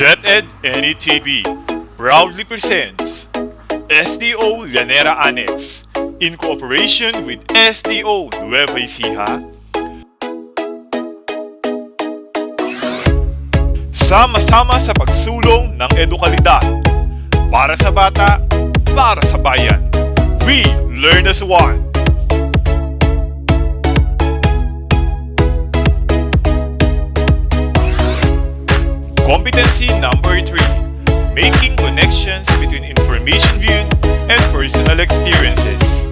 DepEd NETV proudly presents SDO Llanera Annex in cooperation with SDO Nueva Ecija. Sama-sama sa pagsulong ng edukalidad para sa bata, para sa bayan. We learn as one. Competency number 3. Making connections between information viewed and personal experiences.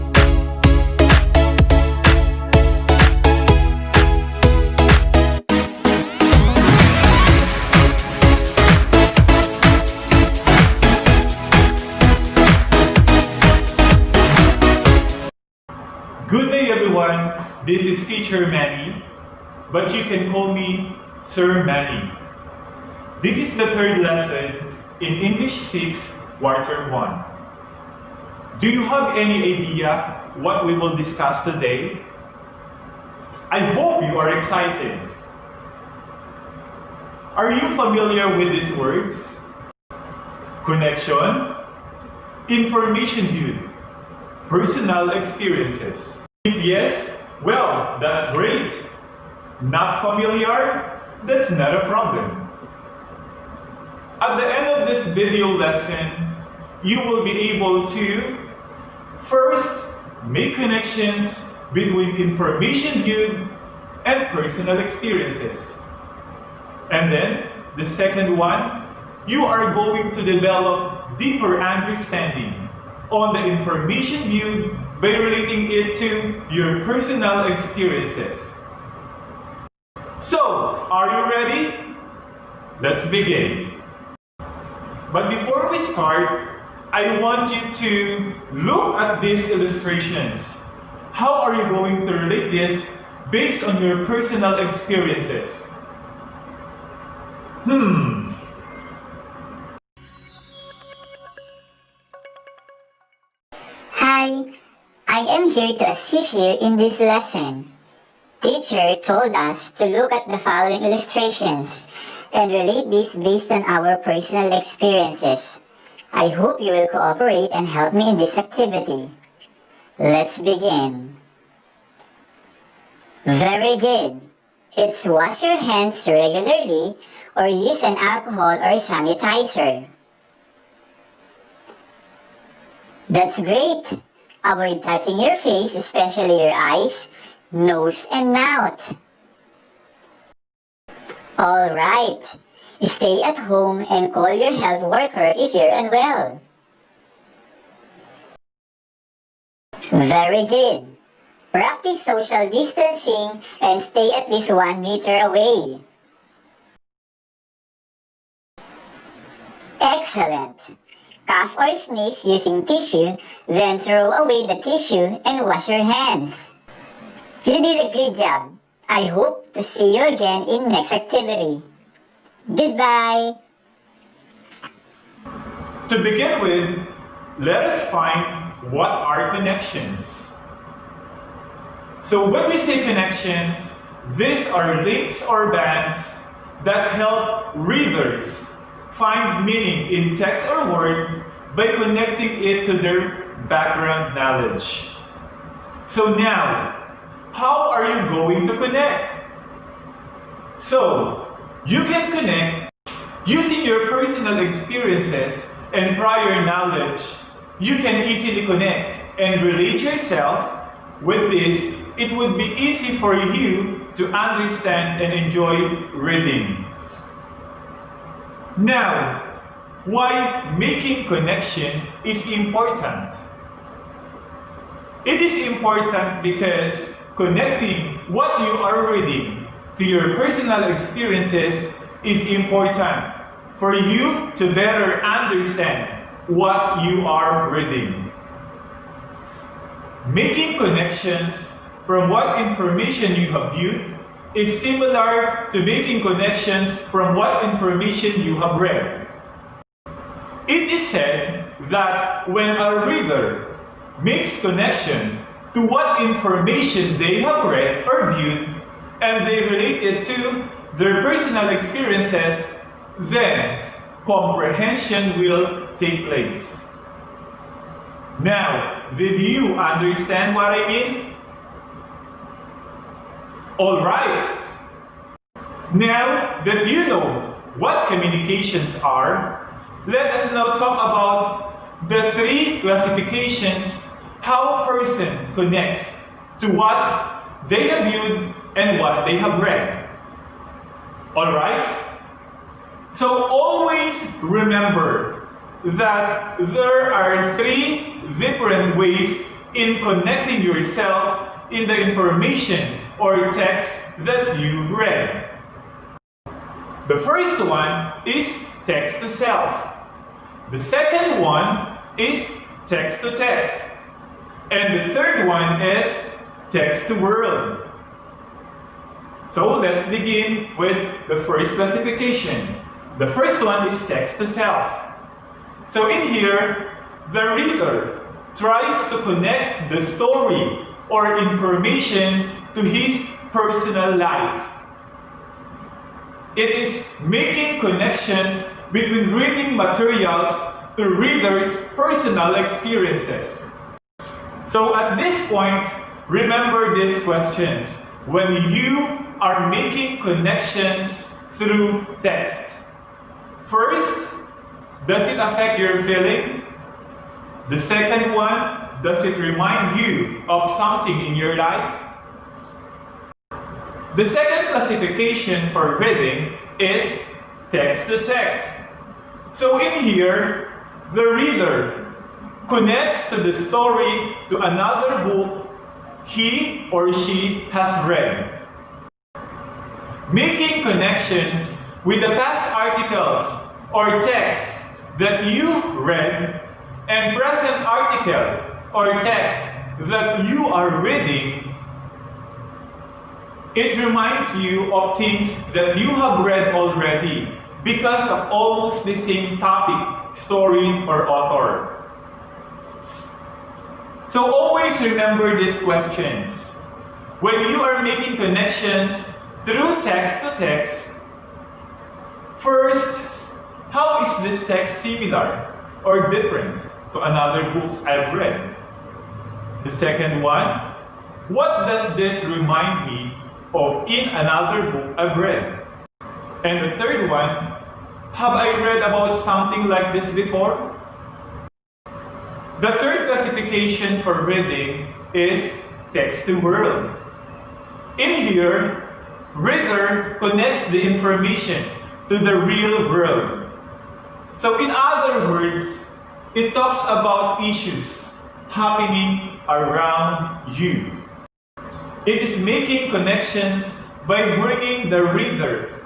Good day everyone, this is Teacher Manny, but you can call me Sir Manny. This is the third lesson in English 6, Quarter 1. Do you have any idea what we will discuss today? I hope you are excited. Are you familiar with these words? Connection, information viewed, personal experiences. If yes, well, that's great. Not familiar? That's not a problem. At the end of this video lesson, you will be able to first make connections between information viewed and personal experiences. And then, the second one, you are going to develop deeper understanding on the information viewed by relating it to your personal experiences. So, are you ready? Let's begin. But before we start, I want you to look at these illustrations. How are you going to relate this based on your personal experiences? Hi, I am here to assist you in this lesson. Teacher told us to look at the following illustrations and relate this based on our personal experiences. I hope you will cooperate and help me in this activity. Let's begin. Very good. It's wash your hands regularly or use an alcohol or sanitizer. That's great. Avoid touching your face, especially your eyes, nose, and mouth. Alright. Stay at home and call your health worker if you're unwell. Very good. Practice social distancing and stay at least 1 meter away. Excellent. Cough or sneeze using tissue, then throw away the tissue and wash your hands. You did a good job. I hope to see you again in next activity. Goodbye! To begin with, let us find what are connections. So when we say connections, these are links or bands that help readers find meaning in text or word by connecting it to their background knowledge. So now, how are you going to connect? So, you can connect using your personal experiences and prior knowledge. You can easily connect and relate yourself. With this, it would be easy for you to understand and enjoy reading. Now, why making connection is important? It is important because connecting what you are reading to your personal experiences is important for you to better understand what you are reading. Making connections from what information you have viewed is similar to making connections from what information you have read. It is said that when a reader makes connection to what information they have read or viewed and they relate it to their personal experiences, then comprehension will take place. Now, did you understand what I mean? Alright. Now that you know what communications are, let us now talk about the three classifications how a person connects to what they have viewed and what they have read. Alright? So always remember that there are three different ways in connecting yourself in the information or text that you read. The first one is text to self. The second one is text to text. And the third one is text to world. So let's begin with the first classification. The first one is text to self. So in here, the reader tries to connect the story or information to his personal life. It is making connections between reading materials to readers' personal experiences. So at this point, remember these questions when you are making connections through text. First, does it affect your feeling? The second one, does it remind you of something in your life? The second classification for reading is text to text. So in here, the reader connects to the story to another book he or she has read. Making connections with the past articles or text that you read and present article or text that you are reading, it reminds you of things that you have read already because of almost the same topic, story, or author. So always remember these questions. When you are making connections through text to text, first, how is this text similar or different to another books I've read? The second one, what does this remind me of in another book I've read? And the third one, have I read about something like this before? The third classification for reading is text to world. In here, reader connects the information to the real world. So in other words, it talks about issues happening around you. It is making connections by bringing the reader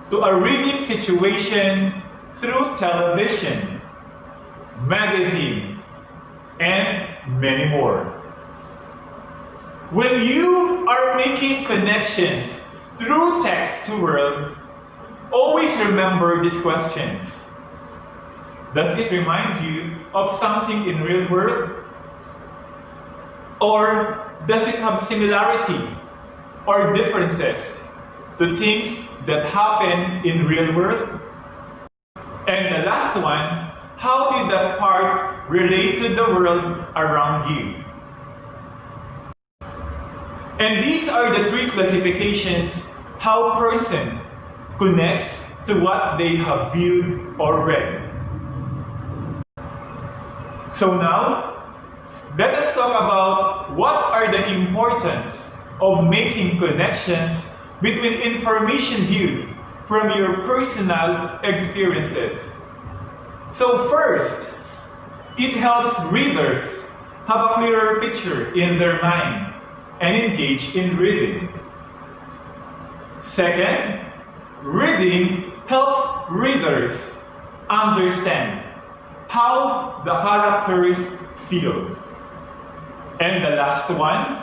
to a reading situation through television, magazine, and many more. When you are making connections through text to world, always remember these questions. Does it remind you of something in real world? Or does it have similarity or differences to things that happen in real world? And the last one, how did that part relate to the world around you? And these are the three classifications how a person connects to what they have viewed or read. So now, let us talk about what are the importance of making connections between information viewed from your personal experiences. So first, it helps readers have a clearer picture in their mind and engage in reading. Second, reading helps readers understand how the characters feel. And the last one,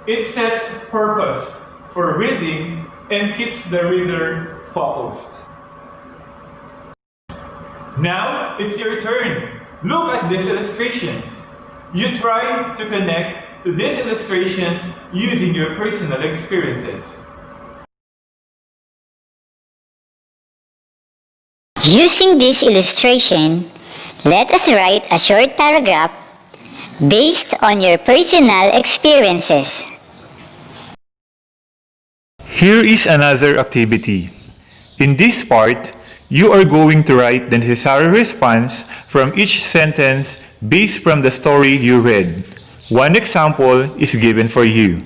it sets purpose for reading and keeps the reader focused. Now, it's your turn. Look at these illustrations. You try to connect to these illustrations using your personal experiences. Using this illustration, let us write a short paragraph based on your personal experiences. Here is another activity. In this part, you are going to write the necessary response from each sentence based from the story you read. One example is given for you.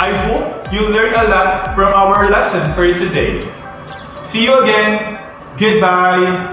I hope you learned a lot from our lesson for today. See you again. Goodbye.